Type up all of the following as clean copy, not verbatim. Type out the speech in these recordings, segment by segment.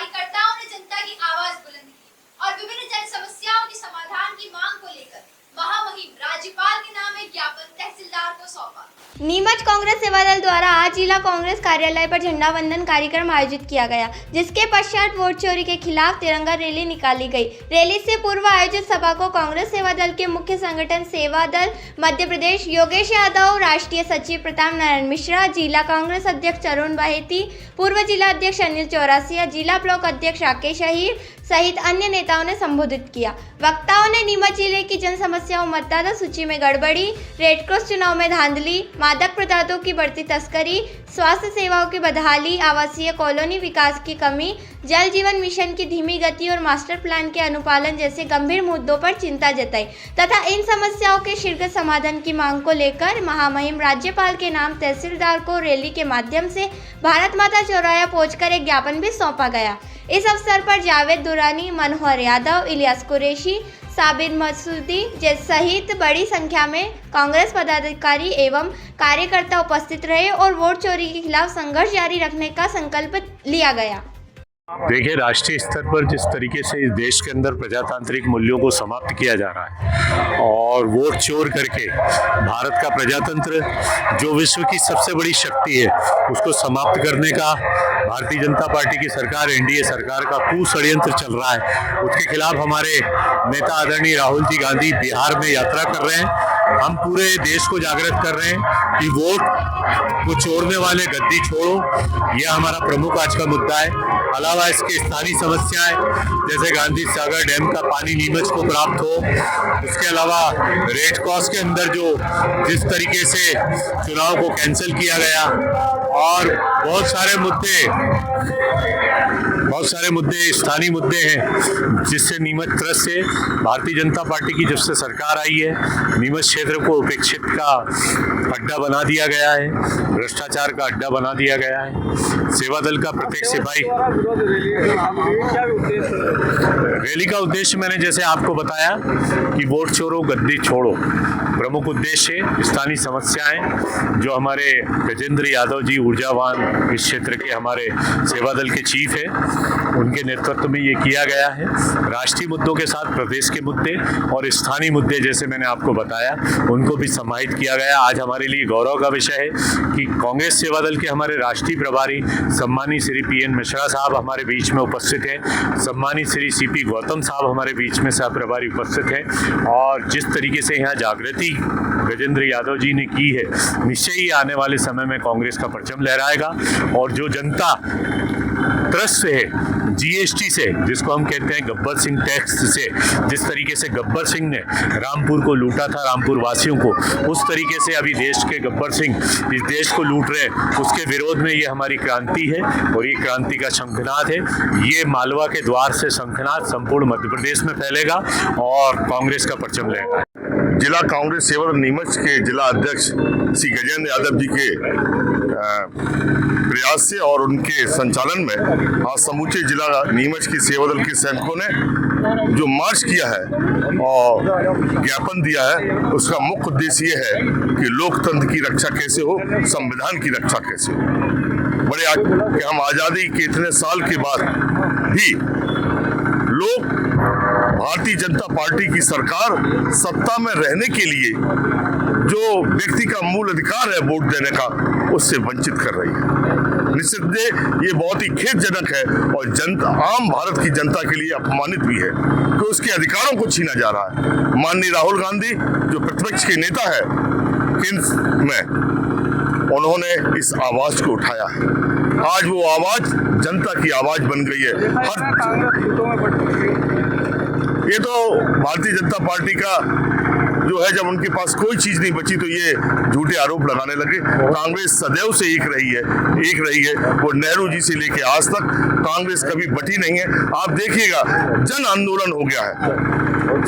कार्यकर्ताओं ने जनता की आवाज बुलंद की और विभिन्न जन समस्याओं के समाधान की मांग को लेकर महामहिम राज्यपाल के नाम एक ज्ञापन तहसीलदार को सौंपा। नीमच कांग्रेस सेवा दल द्वारा आज जिला कांग्रेस कार्यालय पर झंडा वंदन कार्यक्रम आयोजित किया गया, जिसके पश्चात वोट चोरी के खिलाफ तिरंगा रैली निकाली गई। रैली से पूर्व आयोजित सभा को कांग्रेस सेवा दल के मुख्य संगठन सेवा दल मध्य प्रदेश योगेश यादव, राष्ट्रीय सचिव प्रताप नारायण मिश्रा, जिला कांग्रेस अध्यक्ष अरुण बहेती, पूर्व जिला अध्यक्ष अनिल चौरासिया, जिला ब्लॉक अध्यक्ष राकेश अहीर सहित अन्य नेताओं ने संबोधित किया। वक्ताओं ने नीमच जिले की जन समस्याओं, मतदाता सूची में गड़बड़ी, रेड क्रॉस चुनाव में धांधली, मादक पदार्थों की बढ़ती तस्करी, स्वास्थ्य सेवाओं की बदहाली, आवासीय कॉलोनी विकास की कमी, जल जीवन मिशन की धीमी गति और मास्टर प्लान के अनुपालन जैसे गंभीर मुद्दों पर चिंता जताई तथा इन समस्याओं के शीघ्र समाधान की मांग को लेकर महामहिम राज्यपाल के नाम तहसीलदार को रैली के माध्यम से भारत माता चौराहा पहुंचकर एक ज्ञापन भी सौंपा गया। इस अवसर पर जावेद दुरानी, मनोहर यादव, इलियास कुरैशी, साबिर मसूदी सहित बड़ी संख्या में कांग्रेस पदाधिकारी एवं कार्यकर्ता उपस्थित रहे और वोट चोरी के खिलाफ संघर्ष जारी रखने का संकल्प लिया गया। देखिए, राष्ट्रीय स्तर पर जिस तरीके से इस देश के अंदर प्रजातांत्रिक मूल्यों को समाप्त किया जा रहा है और वोट चोर करके भारत का प्रजातंत्र जो विश्व की सबसे बड़ी शक्ति है उसको समाप्त करने का भारतीय जनता पार्टी की सरकार, एनडीए सरकार का कुषड्यंत्र चल रहा है, उसके खिलाफ हमारे नेता आदरणीय राहुल जी गांधी बिहार में यात्रा कर रहे हैं। हम पूरे देश को जागृत कर रहे हैं कि वोट को चोरने वाले गद्दी छोड़ो, यह हमारा प्रमुख आज का मुद्दा है। अलावा इसके स्थानीय समस्याएं जैसे गांधी सागर डैम का पानी नीमच को प्राप्त हो, उसके अलावा रेड क्रॉस के अंदर जो जिस तरीके से चुनाव को कैंसिल किया गया और बहुत सारे मुद्दे स्थानीय मुद्दे हैं जिससे नीमच त्रस्त से भारतीय जनता पार्टी की जब से सरकार आई है नीमच क्षेत्र को उपेक्षित का अड्डा बना दिया गया है, भ्रष्टाचार का अड्डा बना दिया गया है। सेवा दल का प्रत्येक सिपाही रैली का उद्देश्य मैंने जैसे आपको बताया कि वोट चोरो गद्दी छोड़ो, प्रमुख उद्देश्य स्थानीय समस्याएं जो हमारे गजेंद्र यादव जी ऊर्जावान इस क्षेत्र के हमारे सेवा दल के चीफ है, उनके नेतृत्व में ये किया गया है। राष्ट्रीय मुद्दों के साथ प्रदेश के मुद्दे और स्थानीय मुद्दे जैसे मैंने आपको बताया उनको भी समाहित किया गया। आज हमारे लिए गौरव का विषय है कि कांग्रेस सेवा दल के हमारे राष्ट्रीय प्रभारी सम्मानित श्री पीएन मिश्रा साहब हमारे बीच में उपस्थित हैं, सम्मानित श्री सीपी गौतम साहब हमारे बीच में सह प्रभारी उपस्थित हैं और जिस तरीके से यहाँ जागृति गजेंद्र यादव जी ने की है, निश्चय ही आने वाले समय में कांग्रेस का परचम लहराएगा और जो जनता त्रस्त है जीएसटी से, जिसको हम कहते हैं गब्बर सिंह टैक्स से, जिस तरीके से गब्बर सिंह ने रामपुर को लूटा था, रामपुर वासियों को, उस तरीके से अभी देश के गब्बर सिंह इस देश को लूट रहे हैं, उसके विरोध में ये हमारी क्रांति है और ये क्रांति का शंखनाद है। ये मालवा के द्वार से शंखनाद संपूर्ण मध्य प्रदेश में फैलेगा और कांग्रेस का परचम लेगा। जिला कांग्रेस सेवा दल नीमच के जिला अध्यक्ष श्री गजेंद्र यादव जी के प्रयास से और उनके संचालन में आज समूचे जिला नीमच की सेवा दल के सैनिकों ने जो मार्च किया है और ज्ञापन दिया है, उसका मुख्य उद्देश्य ये है कि लोकतंत्र की रक्षा कैसे हो, संविधान की रक्षा कैसे हो। कि हम आज़ादी के इतने साल के बाद भी लोग भारतीय जनता पार्टी की सरकार सत्ता में रहने के लिए जो व्यक्ति का मूल अधिकार है वोट देने का, उससे वंचित कर रही है। निस्संदेह ये बहुत ही खेदजनक है और जनता, आम भारत की जनता के लिए अपमानित भी है कि उसके अधिकारों को छीना जा रहा है। माननीय राहुल गांधी जो प्रतिपक्ष के नेता है केंद्र में, उन्होंने इस आवाज को उठाया है। आज वो आवाज जनता की आवाज बन गई है। ये तो भारतीय जनता पार्टी का जो है, जब उनके पास कोई चीज नहीं बची तो ये झूठे आरोप लगाने लगे। कांग्रेस सदैव से एक रही है। वो नेहरू जी से लेके आज तक कांग्रेस कभी बटी नहीं है। आप देखिएगा, जन आंदोलन हो गया है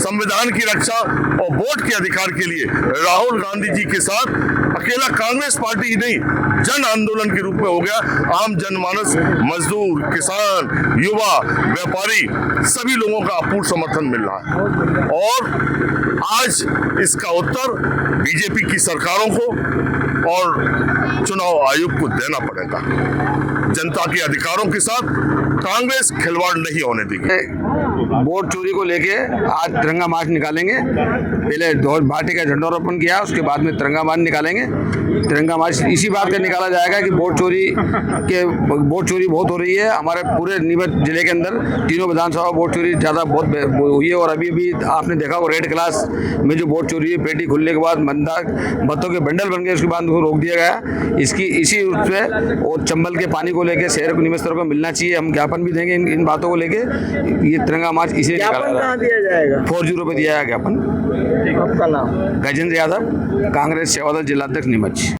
संविधान की रक्षा और वोट के अधिकार के लिए। राहुल गांधी जी के साथ अकेला कांग्रेस पार्टी ही नहीं, जन आंदोलन के रूप में हो गया। आम जनमानस, मजदूर, किसान, युवा, व्यापारी, सभी लोगों का अपूर्ण समर्थन मिल रहा है और आज इसका उत्तर बीजेपी की सरकारों को और चुनाव आयोग को देना पड़ेगा। जनता के अधिकारों के साथ कांग्रेस खिलवाड़ नहीं होने देगी। वोट चोरी को लेके आज तिरंगा मार्च निकालेंगे। पहले पार्टी का झंडोरोपण किया, उसके बाद में तिरंगा मार्च निकालेंगे। तिरंगा मार्च इसी बात का निकाला जाएगा कि वोट चोरी बहुत हो रही है। हमारे पूरे नीमच जिले के अंदर तीनों विधानसभा वोट चोरी ज़्यादा बहुत हुई है। और अभी भी आपने देखा वो रेड क्लास में जो वोट चोरी है, पेटी खुलने के बाद मतों के बंडल बन गए, उसके बाद उसको रोक दिया गया। इसी रूप से और चंबल के पानी को लेके शहर को नीमच को मिलना चाहिए। हम ज्ञापन भी देंगे इन बातों को लेके। ये तिरंगा मार्च इसे कहाँ दिया जाएगा? 40 पे दिया है ज्ञापन। आपका नाम? गजेंद्र यादव, कांग्रेस सेवादल जिलाध्यक्ष नीमच।